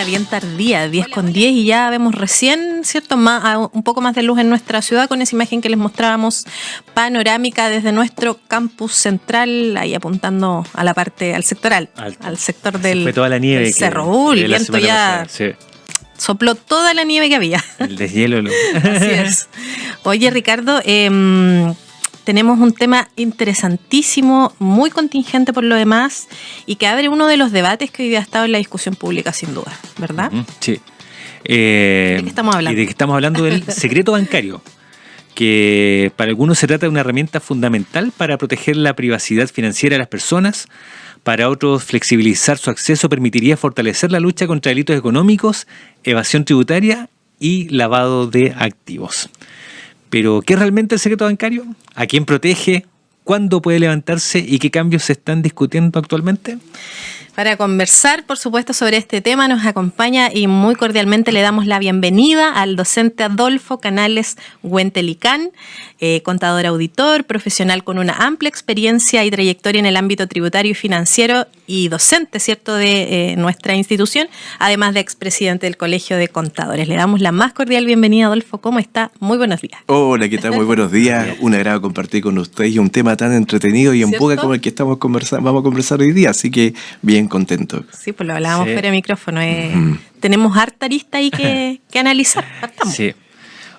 hora bien tardía, 10:10, y ya vemos recién, ¿cierto?, un poco más de luz en nuestra ciudad con esa imagen que les mostrábamos panorámica desde nuestro campus central, ahí apuntando a la parte, al sector alto, al sector del, fue toda la nieve del cerro. El viento ya sopló toda la nieve que había. El deshielo. Así es. Oye, Ricardo, tenemos un tema interesantísimo, muy contingente por lo demás, y que abre uno de los debates que hoy día ha estado en la discusión pública, sin duda, ¿verdad? Sí. ¿De qué estamos hablando? Y de que estamos hablando del secreto bancario, que para algunos se trata de una herramienta fundamental para proteger la privacidad financiera de las personas. Para otros, flexibilizar su acceso permitiría fortalecer la lucha contra delitos económicos, evasión tributaria y lavado de activos. Pero, ¿qué es realmente el secreto bancario? ¿A quién protege? ¿Cuándo puede levantarse? ¿Y qué cambios se están discutiendo actualmente? Para conversar, por supuesto, sobre este tema nos acompaña y muy cordialmente le damos la bienvenida al docente Adolfo Canales Huentelicán, contador auditor, profesional con una amplia experiencia y trayectoria en el ámbito tributario y financiero y docente, ¿cierto?, de nuestra institución, además de expresidente del Colegio de Contadores. Le damos la más cordial bienvenida, Adolfo. ¿Cómo está? Muy buenos días. Hola, ¿qué tal? Muy buenos días. Un agrado compartir con ustedes un tema tan entretenido y en boga como el que vamos a conversar hoy día, así que bien contento. Sí, pues lo hablábamos fuera de micrófono. Tenemos harta arista ahí que analizar. Partamos. Sí.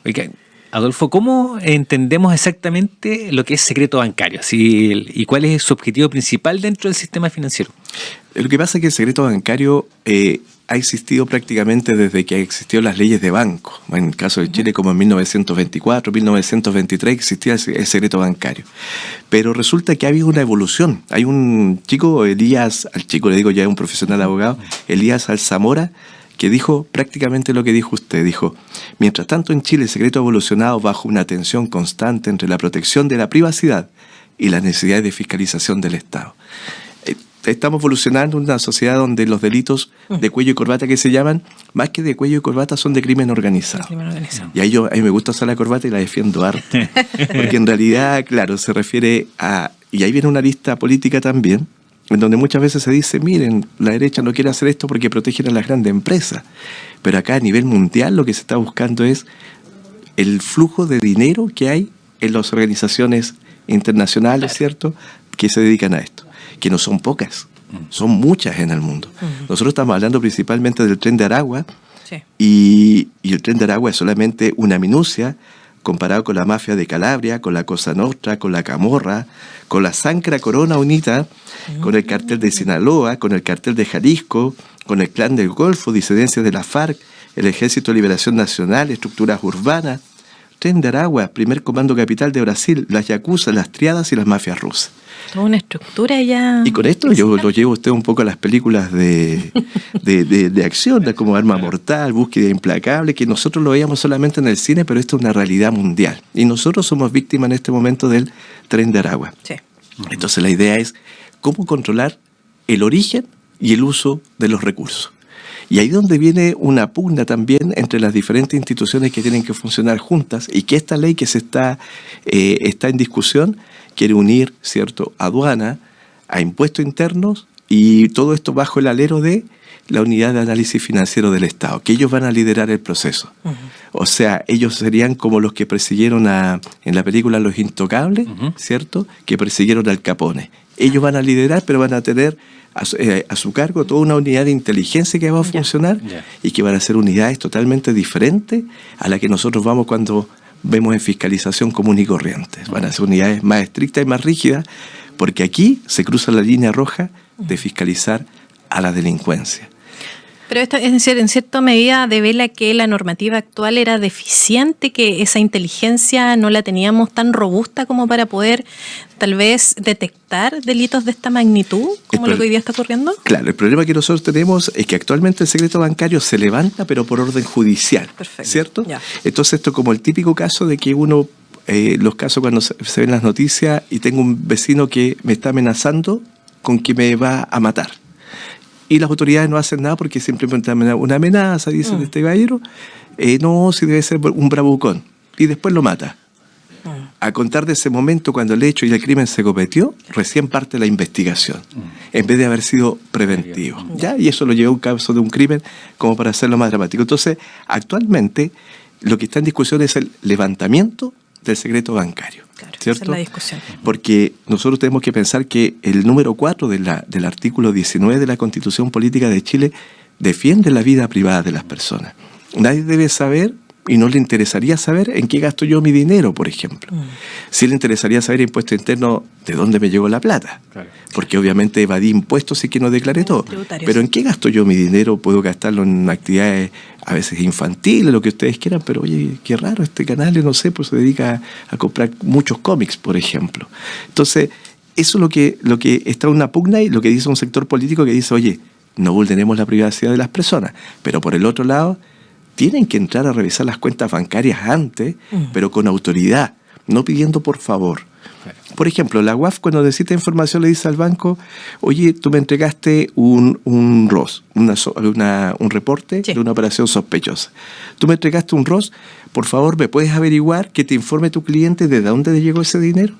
Oiga, Adolfo, ¿cómo entendemos exactamente lo que es secreto bancario? ¿Y cuál es su objetivo principal dentro del sistema financiero? Lo que pasa es que el secreto bancario ha existido prácticamente desde que existieron las leyes de banco. En el caso de Chile, como en 1924, 1923, existía el secreto bancario. Pero resulta que ha habido una evolución. Hay un chico, Elías, al chico le digo ya, un profesional abogado, Elías Alzamora, que dijo prácticamente lo que dijo usted. Dijo, mientras tanto en Chile el secreto ha evolucionado bajo una tensión constante entre la protección de la privacidad y las necesidades de fiscalización del Estado. Estamos evolucionando en una sociedad donde los delitos de cuello y corbata que se llaman, más que de cuello y corbata, son de crimen organizado. Y a mí me gusta usar la corbata y la defiendo harto. Porque en realidad, claro, se refiere a... Y ahí viene una lista política también, en donde muchas veces se dice, miren, la derecha no quiere hacer esto porque protegen a las grandes empresas. Pero acá a nivel mundial lo que se está buscando es el flujo de dinero que hay en las organizaciones internacionales, ¿cierto?, que se dedican a esto. Que no son pocas, son muchas en el mundo. Nosotros estamos hablando principalmente del Tren de Aragua, y el Tren de Aragua es solamente una minucia comparado con la mafia de Calabria, con la Cosa Nostra, con la Camorra, con la Sacra Corona Unita, con el cartel de Sinaloa, con el cartel de Jalisco, con el Clan del Golfo, disidencias de la FARC, el Ejército de Liberación Nacional, estructuras urbanas, Tren de Aragua, primer comando capital de Brasil, las Yakuza, las Triadas y las mafias rusas. Toda una estructura ya... Y con esto yo lo llevo a usted un poco a las películas de acción, como Arma Mortal, Búsqueda Implacable, que nosotros lo veíamos solamente en el cine, pero esto es una realidad mundial. Y nosotros somos víctimas en este momento del Tren de Aragua. Sí. Entonces la idea es cómo controlar el origen y el uso de los recursos. Y ahí es donde viene una pugna también entre las diferentes instituciones que tienen que funcionar juntas, y que esta ley que se está en discusión quiere unir, ¿cierto?, aduana, a impuestos internos, y todo esto bajo el alero de la unidad de análisis financiero del Estado, que ellos van a liderar el proceso. O sea, ellos serían como los que persiguieron en la película Los Intocables, ¿cierto?, que persiguieron al Capone. Ellos van a liderar, pero van a tener a su cargo toda una unidad de inteligencia que va a funcionar y que van a ser unidades totalmente diferentes a la que nosotros vamos cuando vemos en fiscalización común y corriente. Van a ser unidades más estrictas y más rígidas, porque aquí se cruza la línea roja de fiscalizar a la delincuencia. Pero esto en cierta medida devela que la normativa actual era deficiente, que esa inteligencia no la teníamos tan robusta como para poder tal vez detectar delitos de esta magnitud, como lo que hoy día está ocurriendo. Claro, el problema que nosotros tenemos es que actualmente el secreto bancario se levanta, pero por orden judicial. Perfecto. ¿Cierto? Ya. Entonces esto es como el típico caso de que uno, los casos cuando se ven las noticias y tengo un vecino que me está amenazando con que me va a matar. Y las autoridades no hacen nada porque simplemente una amenaza, dicen este caballero, no, si debe ser un bravucón, y después lo mata. A contar de ese momento, cuando el hecho y el crimen se cometió, recién parte la investigación, en vez de haber sido preventivo. ¿Ya? Y eso lo llevó a un caso de un crimen como para hacerlo más dramático. Entonces, actualmente, lo que está en discusión es el levantamiento del secreto bancario. Claro, ¿cierto? esa es la discusión. Porque nosotros tenemos que pensar que el número 4 del artículo 19 de la Constitución Política de Chile defiende la vida privada de las personas. Nadie debe saber, y no le interesaría saber, en qué gasto yo mi dinero, por ejemplo. Sí le interesaría saber impuesto interno de dónde me llegó la plata. Claro. Porque obviamente evadí impuestos y que no declaré todo. Pero en qué gasto yo mi dinero, puedo gastarlo en actividades a veces infantiles, lo que ustedes quieran, pero oye, qué raro, este canal, no sé, pues se dedica a comprar muchos cómics, por ejemplo. Entonces, eso es lo que está en una pugna y lo que dice un sector político que dice, oye, no vulneremos la privacidad de las personas. Pero por el otro lado, tienen que entrar a revisar las cuentas bancarias antes, pero con autoridad, no pidiendo por favor. Por ejemplo, la UAF cuando necesita información le dice al banco, oye, tú me entregaste un ROS, un reporte de una operación sospechosa. Tú me entregaste un ROS, por favor, ¿me puedes averiguar que te informe tu cliente de dónde le llegó ese dinero?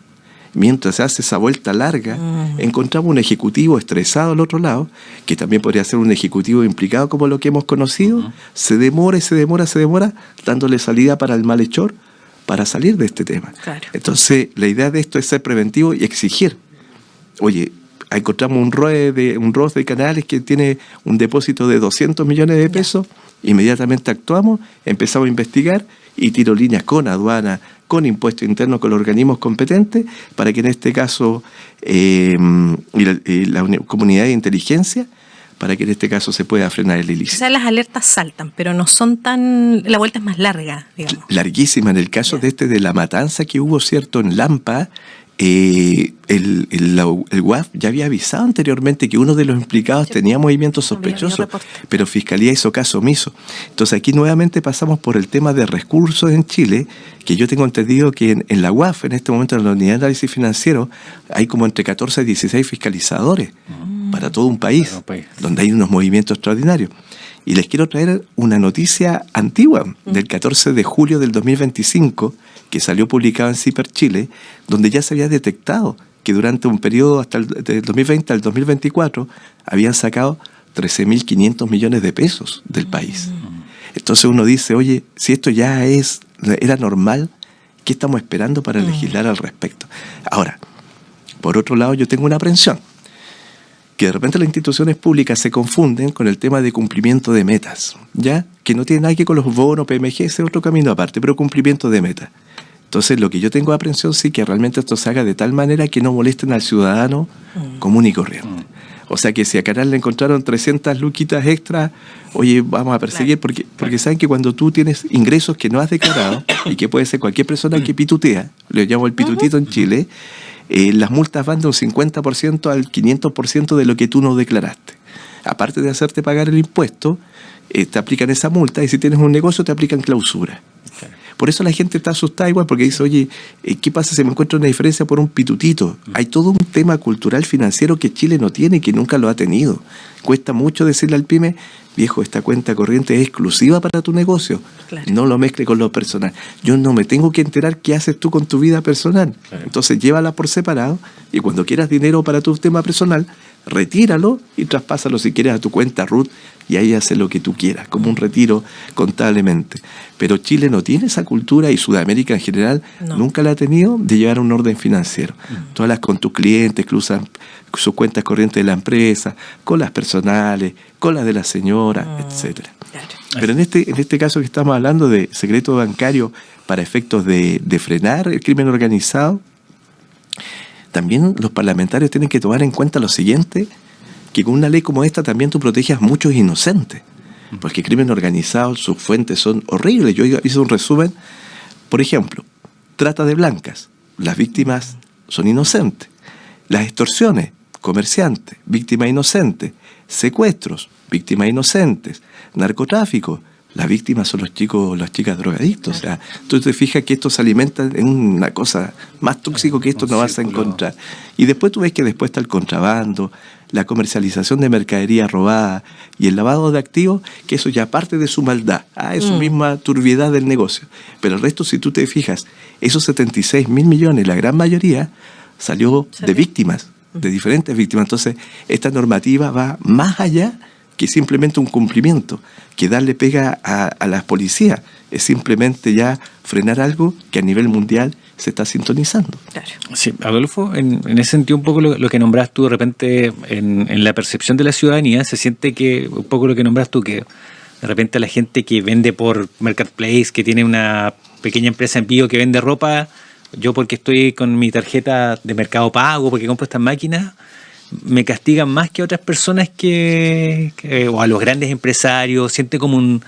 Mientras se hace esa vuelta larga, encontramos un ejecutivo estresado al otro lado, que también podría ser un ejecutivo implicado como lo que hemos conocido, se demora, dándole salida para el malhechor, para salir de este tema. Claro. Entonces, la idea de esto es ser preventivo y exigir. Oye, encontramos un ROS de canales que tiene un depósito de 200 millones de pesos, inmediatamente actuamos, empezamos a investigar y tiro líneas con aduana, con impuesto interno, con los organismos competentes, para que en este caso la comunidad de inteligencia, para que en este caso se pueda frenar el ilícito. O sea, las alertas saltan, pero no son tan... La vuelta es más larga, digamos. Larguísima. En el caso de la matanza que hubo, ¿cierto?, en Lampa, el UAF ya había avisado anteriormente que uno de los implicados tenía movimientos sospechosos, pero Fiscalía hizo caso omiso. Entonces aquí nuevamente pasamos por el tema de recursos en Chile, que yo tengo entendido que en la UAF, en este momento en la Unidad de Análisis Financiero, hay como entre 14 y 16 fiscalizadores para todo un país, donde hay unos movimientos extraordinarios. Y les quiero traer una noticia antigua, del 14 de julio del 2025, que salió publicado en CIPER Chile, donde ya se había detectado que durante un periodo hasta del 2020 al 2024 habían sacado 13.500 millones de pesos del país. Entonces uno dice, oye, si esto ya era normal, ¿qué estamos esperando para legislar al respecto? Ahora, por otro lado, yo tengo una aprensión, que de repente las instituciones públicas se confunden con el tema de cumplimiento de metas, ¿ya? Que no tiene nada que ver con los bonos, PMG, ese es otro camino aparte, pero cumplimiento de metas. Entonces, lo que yo tengo aprensión sí que realmente esto se haga de tal manera que no molesten al ciudadano común y corriente. O sea, que si a Canal le encontraron 300 luquitas extra, oye, vamos a perseguir, porque saben que cuando tú tienes ingresos que no has declarado, y que puede ser cualquier persona que pitutea, le llamo el pitutito en Chile, las multas van de un 50% al 500% de lo que tú no declaraste. Aparte de hacerte pagar el impuesto, te aplican esa multa, y si tienes un negocio te aplican clausura. Por eso la gente está asustada igual, porque dice, oye, ¿qué pasa si me encuentro una diferencia por un pitutito? Hay todo un tema cultural financiero que Chile no tiene y que nunca lo ha tenido. Cuesta mucho decirle al pyme, viejo, esta cuenta corriente es exclusiva para tu negocio. Claro. No lo mezcle con lo personal. Yo no me tengo que enterar qué haces tú con tu vida personal. Claro. Entonces llévala por separado y cuando quieras dinero para tu tema personal, retíralo y traspásalo si quieres a tu cuenta RUT y ahí hace lo que tú quieras, como un retiro contablemente. Pero Chile no tiene esa cultura y Sudamérica en general nunca la ha tenido de llevar un orden financiero. Tú hablas con tus clientes que usan sus cuentas corrientes de la empresa, con las personales, con las de la señora, etcétera. Claro. Pero en este caso que estamos hablando de secreto bancario para efectos de frenar el crimen organizado, también los parlamentarios tienen que tomar en cuenta lo siguiente, que con una ley como esta también tú proteges a muchos inocentes, porque el crimen organizado, sus fuentes son horribles. Yo hice un resumen, por ejemplo, trata de blancas, las víctimas son inocentes, las extorsiones, comerciantes, víctimas inocentes, secuestros, víctimas inocentes, narcotráfico, Las víctimas son los chicos, las chicas drogadictos. Claro. O sea, tú te fijas que esto se alimenta en una cosa más tóxico que esto no vas a encontrar. Y después tú ves que después está el contrabando, la comercialización de mercadería robada y el lavado de activos, que eso ya parte de su maldad, es su misma turbiedad del negocio. Pero el resto, si tú te fijas, esos 76.000 millones, la gran mayoría, salió de víctimas, de diferentes víctimas. Entonces, esta normativa va más allá que simplemente un cumplimiento, que darle pega a las policías es simplemente ya frenar algo que a nivel mundial se está sintonizando. Claro. Sí, Adolfo, en ese sentido un poco lo que nombras tú de repente en la percepción de la ciudadanía, se siente que un poco lo que nombras tú, que de repente la gente que vende por Marketplace, que tiene una pequeña empresa en vivo que vende ropa, yo porque estoy con mi tarjeta de Mercado Pago, porque compro estas máquinas, me castigan más que a otras personas o a los grandes empresarios, siente como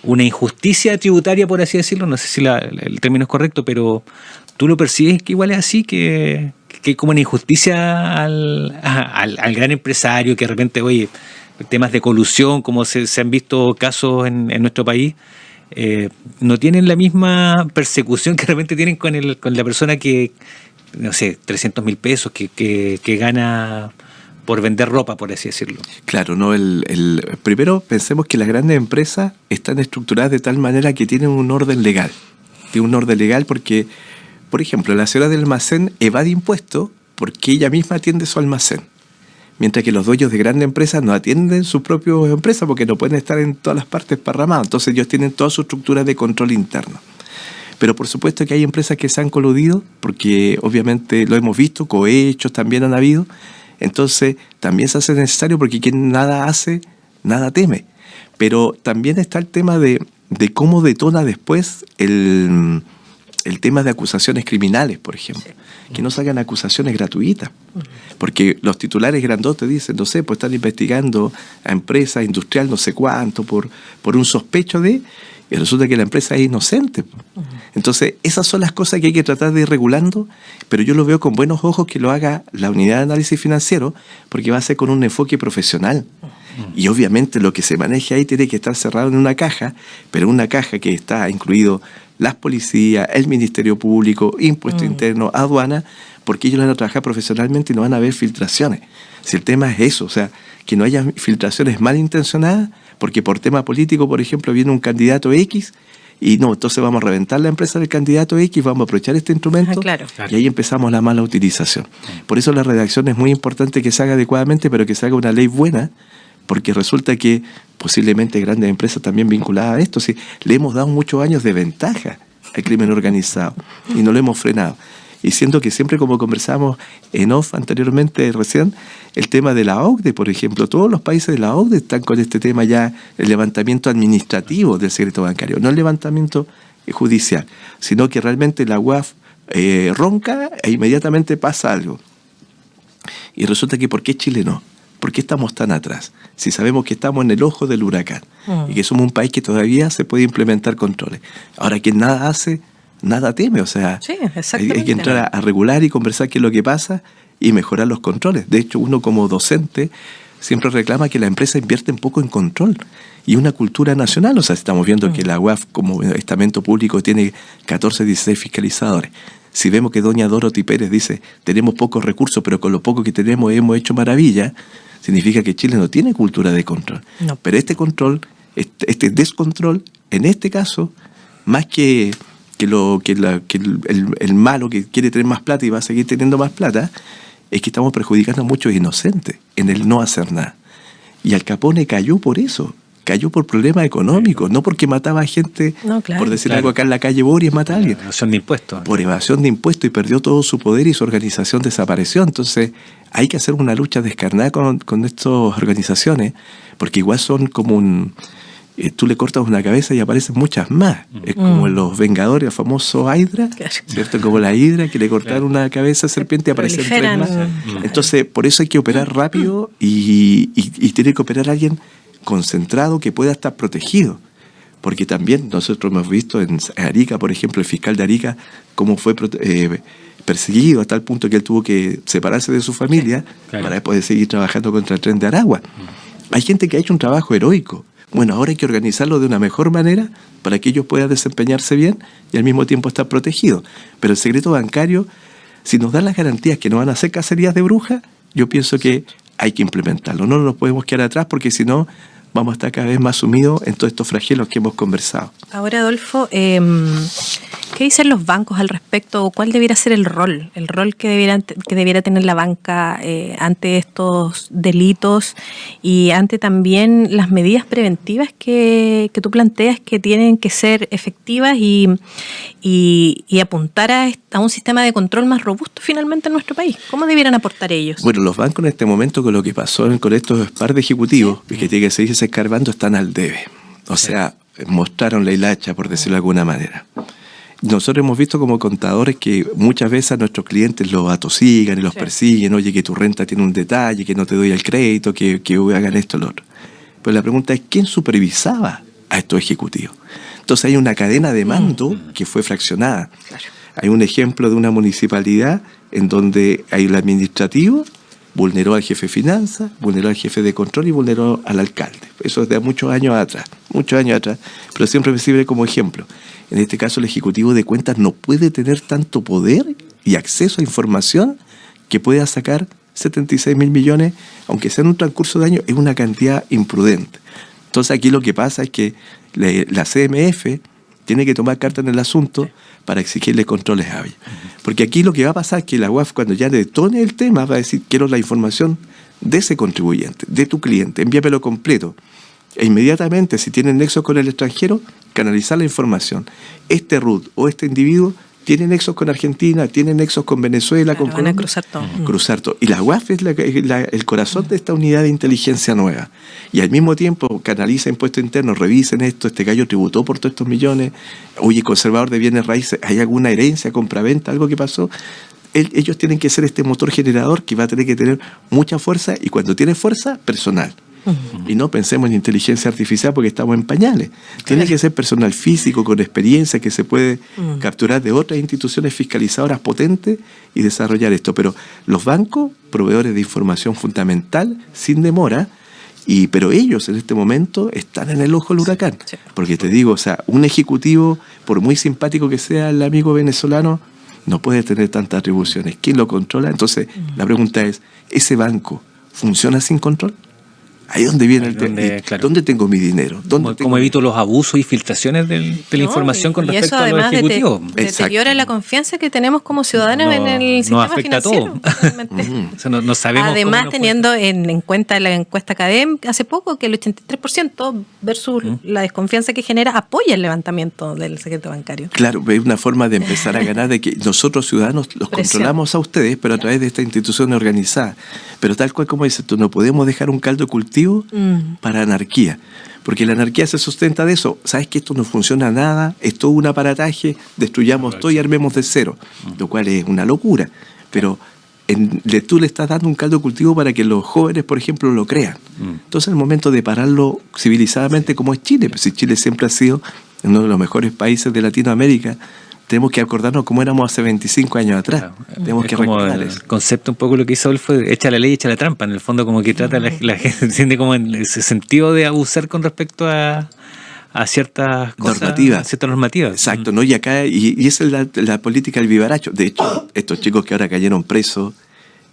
una injusticia tributaria, por así decirlo, no sé si el término es correcto, pero tú lo percibes que igual es así, que hay como una injusticia al gran empresario, que de repente, oye, temas de colusión, como se han visto casos en nuestro país, no tienen la misma persecución que de repente tienen con la persona que, no sé, 300.000 pesos que gana por vender ropa, por así decirlo. Claro, no. Primero pensemos que las grandes empresas están estructuradas de tal manera que tienen un orden legal. Tienen un orden legal porque, por ejemplo, la señora del almacén evade impuestos porque ella misma atiende su almacén. Mientras que los dueños de grandes empresas no atienden su propia empresa porque no pueden estar en todas las partes parramados. Entonces ellos tienen toda su estructura de control interno. Pero por supuesto que hay empresas que se han coludido, porque obviamente lo hemos visto, cohechos también han habido. Entonces también se hace necesario porque quien nada hace, nada teme. Pero también está el tema de cómo detona después el tema de acusaciones criminales, por ejemplo. Que no salgan acusaciones gratuitas. Porque los titulares grandotes dicen, no sé, pues están investigando a empresa industrial no sé cuánto por un sospecho de... Y resulta que la empresa es inocente. Entonces, esas son las cosas que hay que tratar de ir regulando, pero yo lo veo con buenos ojos que lo haga la unidad de análisis financiero, porque va a ser con un enfoque profesional. Y obviamente lo que se maneje ahí tiene que estar cerrado en una caja, pero una caja que está incluido las policías, el Ministerio Público, Impuesto Interno, aduana, porque ellos van a trabajar profesionalmente y no van a haber filtraciones. Si el tema es eso, o sea, que no haya filtraciones malintencionadas, porque por tema político, por ejemplo, viene un candidato X y no, entonces vamos a reventar la empresa del candidato X, vamos a aprovechar este instrumento y ahí empezamos la mala utilización. Por eso la redacción es muy importante que se haga adecuadamente, pero que se haga una ley buena, porque resulta que posiblemente grandes empresas también vinculadas a esto, sí, le hemos dado muchos años de ventaja al crimen organizado y no lo hemos frenado. Y siento que siempre, como conversamos en off anteriormente recién, el tema de la OCDE, por ejemplo, todos los países de la OCDE están con este tema ya, el levantamiento administrativo del secreto bancario, no el levantamiento judicial, sino que realmente la UAF ronca e inmediatamente pasa algo. Y resulta que ¿por qué Chile no? ¿Por qué estamos tan atrás? Si sabemos que estamos en el ojo del huracán y que somos un país que todavía se puede implementar controles. Ahora, quien nada hace, nada teme, o sea, sí, hay que entrar a regular y conversar qué es lo que pasa y mejorar los controles. De hecho, uno como docente siempre reclama que la empresa invierte un poco en control y una cultura nacional. O sea, estamos viendo que la UAF como estamento público tiene 14, 16 fiscalizadores. Si vemos que doña Dorothy Pérez dice, tenemos pocos recursos, pero con lo poco que tenemos hemos hecho maravilla, significa que Chile no tiene cultura de control. No. Pero este control, este descontrol, en este caso, más que el malo que quiere tener más plata y va a seguir teniendo más plata, es que estamos perjudicando a muchos inocentes en el no hacer nada. Y Al Capone cayó por eso, cayó por problemas económicos, no porque mataba a gente, por decir algo acá en la calle Boris, mata a alguien. Evasión de impuestos. Por evasión de impuestos y perdió todo su poder y su organización desapareció. Entonces hay que hacer una lucha descarnada con estas organizaciones, porque igual son como tú le cortas una cabeza y aparecen muchas más. Es como los Vengadores, el famoso Hydra, ¿cierto? Como la Hydra, que le cortaron una cabeza a serpiente y aparecen 3 más. Entonces, por eso hay que operar rápido y tiene que operar alguien concentrado que pueda estar protegido. Porque también nosotros hemos visto en Arica, por ejemplo, el fiscal de Arica, cómo fue perseguido a tal punto que él tuvo que separarse de su familia para poder seguir trabajando contra el tren de Aragua. Hay gente que ha hecho un trabajo heroico. Bueno, ahora hay que organizarlo de una mejor manera para que ellos puedan desempeñarse bien y al mismo tiempo estar protegidos. Pero el secreto bancario, si nos dan las garantías que no van a hacer cacerías de brujas, yo pienso que hay que implementarlo. No nos podemos quedar atrás porque si no vamos a estar cada vez más sumidos en todos estos flagelos que hemos conversado. Ahora, Adolfo, ¿qué dicen los bancos al respecto? ¿O cuál debiera ser el rol que debiera tener la banca ante estos delitos y ante también las medidas preventivas que tú planteas que tienen que ser efectivas y apuntar a un sistema de control más robusto finalmente en nuestro país? ¿Cómo debieran aportar ellos? Bueno, los bancos en este momento con lo que pasó con estos par de ejecutivos, que tiene que seguirse escarbando, están al debe. O sea, mostraron la hilacha, por decirlo de alguna manera. Nosotros hemos visto como contadores que muchas veces a nuestros clientes los atosigan y los persiguen, oye, que tu renta tiene un detalle, que no te doy el crédito, que hagan esto o lo otro. Pero la pregunta es, ¿quién supervisaba a estos ejecutivos? Entonces hay una cadena de mando que fue fraccionada. Claro. Hay un ejemplo de una municipalidad en donde hay el administrativo, vulneró al jefe de finanzas, vulneró al jefe de control y vulneró al alcalde. Eso es de muchos años atrás, pero siempre me sirve como ejemplo. En este caso, el Ejecutivo de Cuentas no puede tener tanto poder y acceso a información que pueda sacar 76.000 millones, aunque sea en un transcurso de año, es una cantidad imprudente. Entonces aquí lo que pasa es que la CMF tiene que tomar carta en el asunto para exigirle controles hábiles. Porque aquí lo que va a pasar es que la UAF, cuando ya detone el tema, va a decir, quiero la información de ese contribuyente, de tu cliente, envíamelo completo. E inmediatamente, si tienen nexos con el extranjero, canalizar la información. Este RUT o este individuo tiene nexos con Argentina, tiene nexos con Venezuela, claro, con Colombia. Van a cruzar todo. Cruzar todo. Y la UAF es el corazón de esta unidad de inteligencia nueva. Y al mismo tiempo canaliza impuestos internos, revisen esto, este gallo tributó por todos estos millones, oye, conservador de bienes raíces, ¿hay alguna herencia, compraventa, algo que pasó? Ellos tienen que ser este motor generador que va a tener que tener mucha fuerza y cuando tiene fuerza, personal. Y no pensemos en inteligencia artificial porque estamos en pañales. Tiene que ser personal físico, con experiencia, que se puede capturar de otras instituciones fiscalizadoras potentes y desarrollar esto. Pero los bancos, proveedores de información fundamental, sin demora, pero ellos en este momento están en el ojo del huracán. Sí. Porque te digo, o sea, un ejecutivo, por muy simpático que sea el amigo venezolano, no puede tener tantas atribuciones. ¿Quién lo controla? Entonces, la pregunta es, ¿ese banco funciona sin control? Ahí donde viene el tema. Claro. ¿Dónde tengo mi dinero? ¿Cómo evito los abusos y filtraciones de la información con respecto a los ejecutivos? Deteriora la confianza que tenemos como ciudadanos en el sistema financiero. O sea, no sabemos. Además, teniendo en cuenta la encuesta CADEM hace poco, que el 83% versus la desconfianza que genera apoya el levantamiento del secreto bancario. Claro, es una forma de empezar a ganar, de que nosotros ciudadanos los controlamos a ustedes, pero a través de esta institución organizada. Pero tal cual como dices tú, no podemos dejar un caldo de cultivo para anarquía, porque la anarquía se sustenta de eso. Sabes que esto no funciona nada, es todo un aparataje, destruyamos todo y armemos de cero, lo cual es una locura, pero tú le estás dando un caldo de cultivo para que los jóvenes, por ejemplo, lo crean. Entonces, en el momento de pararlo civilizadamente, como es Chile, pues si Chile siempre ha sido uno de los mejores países de Latinoamérica, tenemos que acordarnos cómo éramos hace 25 años atrás. Claro. Tenemos que recordar eso. El concepto un poco lo que hizo Adolfo, echa la ley, echa la trampa. En el fondo como que trata la gente, siente como en ese sentido de abusar con respecto a ciertas cosas, ciertas normativas. Exacto, ¿no? Y acá, y esa es la política del vivaracho. De hecho, estos chicos que ahora cayeron presos,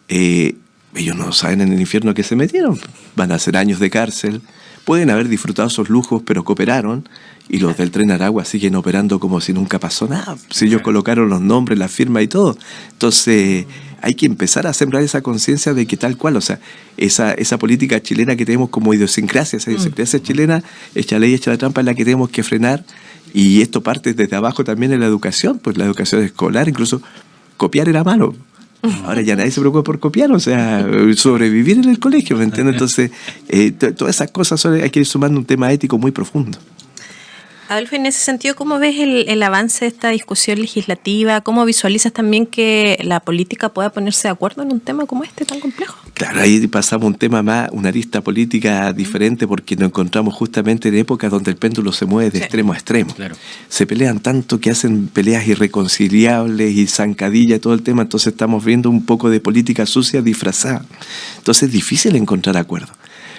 ellos no saben en el infierno que se metieron. Van a hacer años de cárcel. Pueden haber disfrutado esos lujos, pero cooperaron. Y los del Tren Aragua siguen operando como si nunca pasó nada. Si ellos colocaron los nombres, la firma y todo. Entonces, hay que empezar a sembrar esa conciencia de que tal cual, o sea, esa política chilena que tenemos como idiosincrasia, esa idiosincrasia chilena, echa ley, echa la trampa, es la que tenemos que frenar. Y esto parte desde abajo también en la educación, pues la educación escolar, incluso copiar era malo. Ahora ya nadie se preocupa por copiar, o sea, sobrevivir en el colegio, ¿me entiendes? Entonces, todas esas cosas hay que ir sumando un tema ético muy profundo. Adolfo, en ese sentido, ¿cómo ves el avance de esta discusión legislativa? ¿Cómo visualizas también que la política pueda ponerse de acuerdo en un tema como este tan complejo? Claro, ahí pasamos un tema más, una arista política diferente, porque nos encontramos justamente en épocas donde el péndulo se mueve de extremo a extremo. Claro. Se pelean tanto que hacen peleas irreconciliables y zancadilla, todo el tema, entonces estamos viendo un poco de política sucia disfrazada. Entonces es difícil encontrar acuerdo.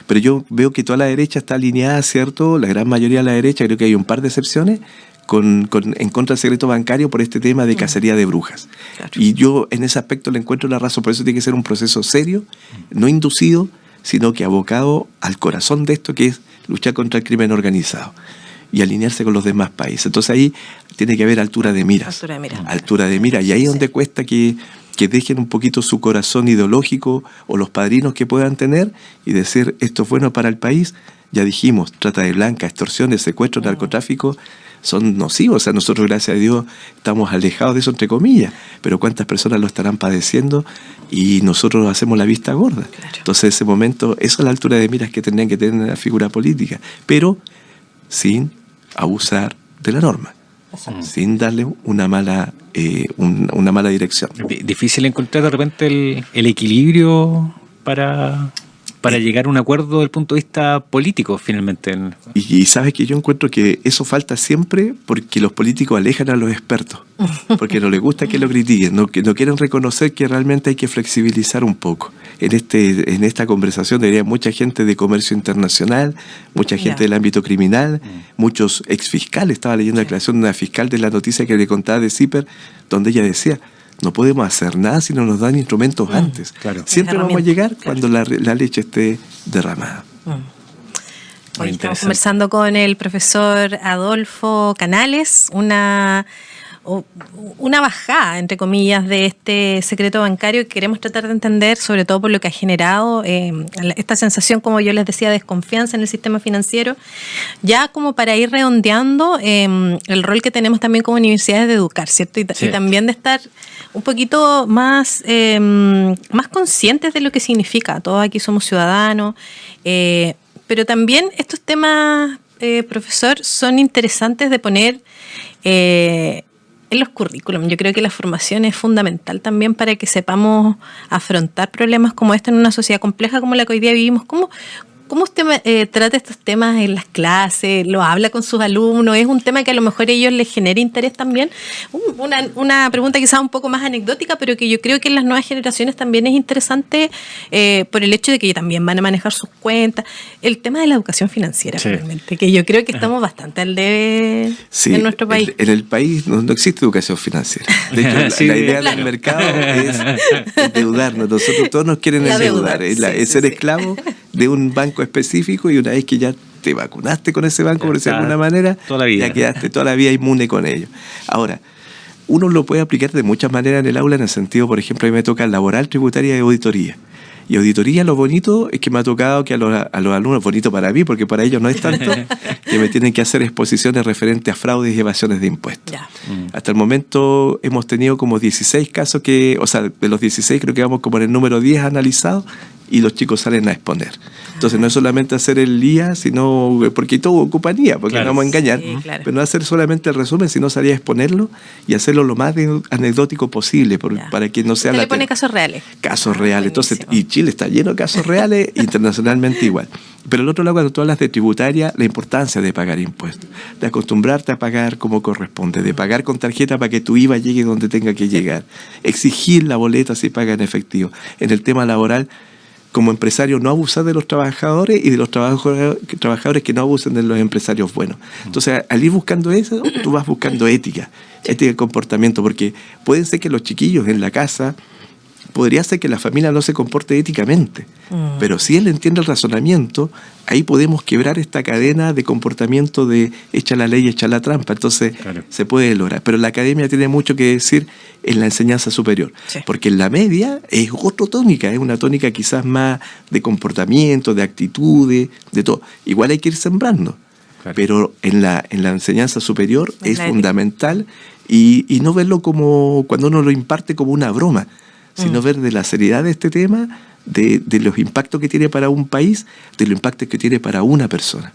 Pero yo veo que toda la derecha está alineada, ¿cierto? La gran mayoría de la derecha, creo que hay un par de excepciones, en contra del secreto bancario por este tema de cacería de brujas. Claro. Y yo en ese aspecto le encuentro la razón. Por eso tiene que ser un proceso serio, no inducido, sino que abocado al corazón de esto, que es luchar contra el crimen organizado y alinearse con los demás países. Entonces ahí tiene que haber altura de miras. Altura de miras. Y ahí es donde cuesta que dejen un poquito su corazón ideológico o los padrinos que puedan tener y decir, esto es bueno para el país. Ya dijimos, trata de blanca, extorsiones, secuestros, narcotráfico, son nocivos. O sea, nosotros, gracias a Dios, estamos alejados de eso, entre comillas. Pero cuántas personas lo estarán padeciendo y nosotros hacemos la vista gorda. Claro. Entonces, en ese momento, esa es la altura de miras que tendrían que tener la figura política. Pero sin abusar de la norma. Sin darle una mala dirección. Difícil encontrar de repente el equilibrio para llegar a un acuerdo desde el punto de vista político, finalmente. Y sabes que yo encuentro que eso falta siempre porque los políticos alejan a los expertos, porque no les gusta que lo critiquen, no quieren reconocer que realmente hay que flexibilizar un poco. En esta conversación debería mucha gente de comercio internacional, mucha gente del ámbito criminal, muchos exfiscales. Estaba leyendo la declaración de una fiscal de la noticia que le contaba de CIPER, donde ella decía, no podemos hacer nada si no nos dan instrumentos antes. Claro. Siempre vamos a llegar cuando la leche esté derramada. Hoy estamos conversando con el profesor Adolfo Canales, una bajada, entre comillas, de este secreto bancario que queremos tratar de entender, sobre todo por lo que ha generado esta sensación, como yo les decía, de desconfianza en el sistema financiero, ya como para ir redondeando el rol que tenemos también como universidades de educar, ¿cierto? Y también de estar un poquito más conscientes de lo que significa. Todos aquí somos ciudadanos, pero también estos temas, profesor, son interesantes de poner en los currículum. Yo creo que la formación es fundamental también para que sepamos afrontar problemas como este en una sociedad compleja como la que hoy día vivimos. ¿Cómo usted trata estos temas en las clases? ¿Lo habla con sus alumnos? ¿Es un tema que a lo mejor a ellos les genera interés también? Una pregunta quizás un poco más anecdótica, pero que yo creo que en las nuevas generaciones también es interesante por el hecho de que también van a manejar sus cuentas. El tema de la educación financiera, realmente, que yo creo que estamos bastante al debe en nuestro país. En el país no existe educación financiera. De hecho, la idea del mercado es endeudarnos. Nosotros todos nos quieren endeudar. Es ser esclavo de un banco específico, y una vez que ya te vacunaste con ese banco, por decirlo de alguna manera, ya quedaste toda la vida inmune con ello. Ahora, uno lo puede aplicar de muchas maneras en el aula, en el sentido, por ejemplo, a mí me toca laboral, tributaria y auditoría. Y auditoría, lo bonito es que me ha tocado que a los alumnos, bonito para mí, porque para ellos no es tanto, que me tienen que hacer exposiciones referentes a fraudes y evasiones de impuestos. Hasta el momento hemos tenido como 16 casos de los 16 creo que vamos como en el número 10 analizados, y los chicos salen a exponer. Entonces no es solamente hacer el IA, sino porque todo ocupa IA, porque no vamos a engañar, pero no hacer solamente el resumen, sino salir a exponerlo y hacerlo lo más anecdótico posible, para que no sea le pone casos reales. Casos reales. Entonces, y Chile está lleno de casos reales, internacionalmente igual. Pero el otro lado, cuando tú hablas de tributaria, la importancia de pagar impuestos, de acostumbrarte a pagar como corresponde, de pagar con tarjeta para que tu IVA llegue donde tenga que llegar, exigir la boleta si paga en efectivo. En el tema laboral, como empresario, no abusar de los trabajadores, y de los trabajadores que no abusen de los empresarios buenos. Entonces, al ir buscando eso, tú vas buscando ética de comportamiento, porque puede ser que los chiquillos en la casa, podría ser que la familia no se comporte éticamente, pero si él entiende el razonamiento, ahí podemos quebrar esta cadena de comportamiento de echa la ley, echa la trampa. Entonces se puede lograr. Pero la academia tiene mucho que decir en la enseñanza superior, porque en la media es otra tónica, es una tónica quizás más de comportamiento, de actitudes, de todo. Igual hay que ir sembrando, pero en la enseñanza superior es fundamental, y no verlo como, cuando uno lo imparte, como una broma, sino ver de la seriedad de este tema, de los impactos que tiene para un país, de los impactos que tiene para una persona.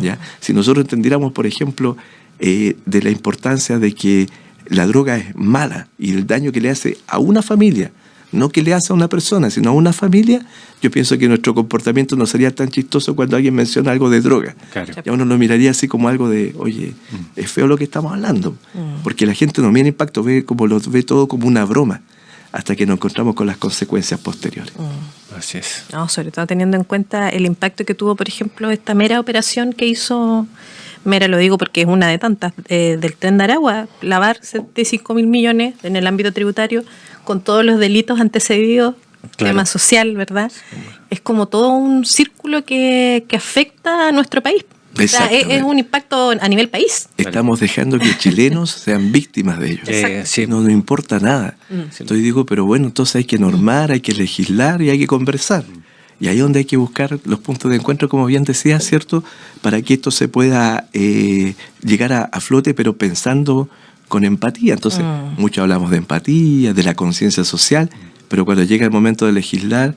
¿Ya? Si nosotros entendiéramos, por ejemplo, de la importancia de que la droga es mala y el daño que le hace a una familia, no que le hace a una persona, sino a una familia, yo pienso que nuestro comportamiento no sería tan chistoso cuando alguien menciona algo de droga. Ya uno lo miraría así como algo de, oye, es feo lo que estamos hablando, porque la gente no mira impacto, ve todo como una broma, hasta que nos encontramos con las consecuencias posteriores. Así es. No, sobre todo teniendo en cuenta el impacto que tuvo, por ejemplo, esta mera operación que hizo, mera lo digo porque es una de tantas, del Tren de Aragua, lavar 75.000 millones en el ámbito tributario con todos los delitos antecedidos, Claro. tema social, ¿verdad? Es como todo un círculo que afecta a nuestro país. O sea, Exactamente. es un impacto a nivel país. Estamos dejando que chilenos sean víctimas de ellos. Sí. No nos importa nada. Entonces digo, pero bueno, entonces hay que normar, hay que legislar y hay que conversar. Y ahí es donde hay que buscar los puntos de encuentro, como bien decía, ¿cierto? Para que esto se pueda llegar a flote, pero pensando con empatía. Entonces, mucho hablamos de empatía, de la conciencia social, pero cuando llega el momento de legislar,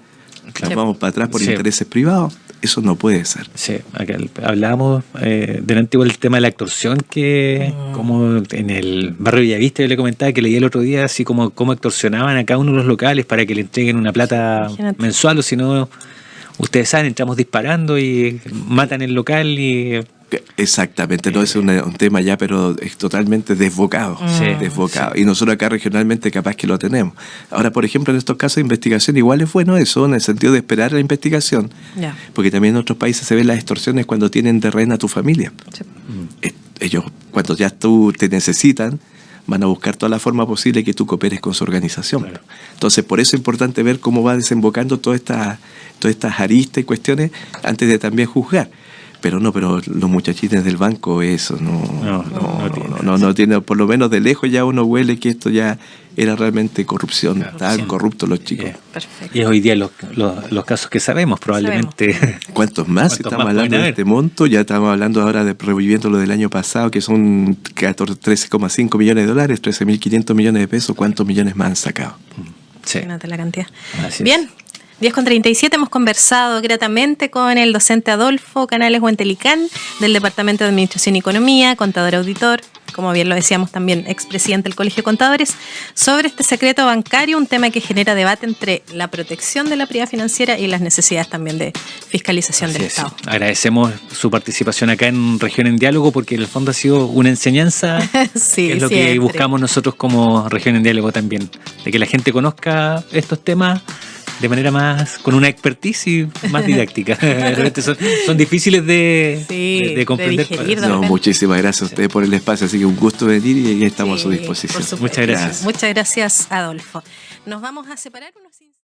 nos vamos para atrás por Sí. intereses privados. Eso no puede ser. Sí, acá hablábamos delante igual del tema de la extorsión, que como en el barrio Villavista yo le comentaba que leí el otro día así como cómo extorsionaban a cada uno de los locales para que le entreguen una plata Imagínate. mensual, o si no, ustedes saben, entramos disparando y matan el local y... Exactamente, no es un tema ya, pero es totalmente desbocado. Sí, Desbocado. Y nosotros acá regionalmente capaz que lo tenemos. Ahora, por ejemplo, en estos casos de investigación, igual es bueno eso, en el sentido de esperar la investigación. Ya. Porque también en otros países se ven las extorsiones cuando tienen de rehén a tu familia. Sí. Ellos, cuando ya tú te necesitan, van a buscar toda la forma posible que tú cooperes con su organización. Claro. Entonces, por eso es importante ver cómo va desembocando todas estas aristas y cuestiones antes de también juzgar. Pero los muchachines del banco, eso no tiene, por lo menos de lejos ya uno huele que esto ya era realmente corrupción. Estaban corruptos los chicos. Perfecto. Y es hoy día los casos que sabemos, probablemente. ¿Cuántos más? ¿Cuántos Estamos más hablando pueden de haber? este monto, ya estamos hablando ahora de reviviendo lo del año pasado, que son 13,5 millones de dólares, 13.500 millones de pesos. ¿Cuántos millones más han sacado? Sí. Imagínate la cantidad. Así Bien, 10:37 hemos conversado gratamente con el docente Adolfo Canales Huentelicán del Departamento de Administración y Economía, contador auditor, como bien lo decíamos también, expresidente del Colegio de Contadores, sobre este secreto bancario, un tema que genera debate entre la protección de la privada financiera y las necesidades también de fiscalización Así del es, Estado. sí. Agradecemos su participación acá en Región en Diálogo, porque en el fondo ha sido una enseñanza, Sí, que es lo siempre. que buscamos nosotros como Región en Diálogo también, de que la gente conozca estos temas de manera más, con una expertise y más didáctica. De repente son difíciles de comprender. de digerir, de No, repente. muchísimas gracias a ustedes por el espacio, así que un gusto venir y estamos a su Sí, disposición. por supuesto. Muchas gracias. Muchas gracias, Adolfo. Nos vamos a separar unos instantes.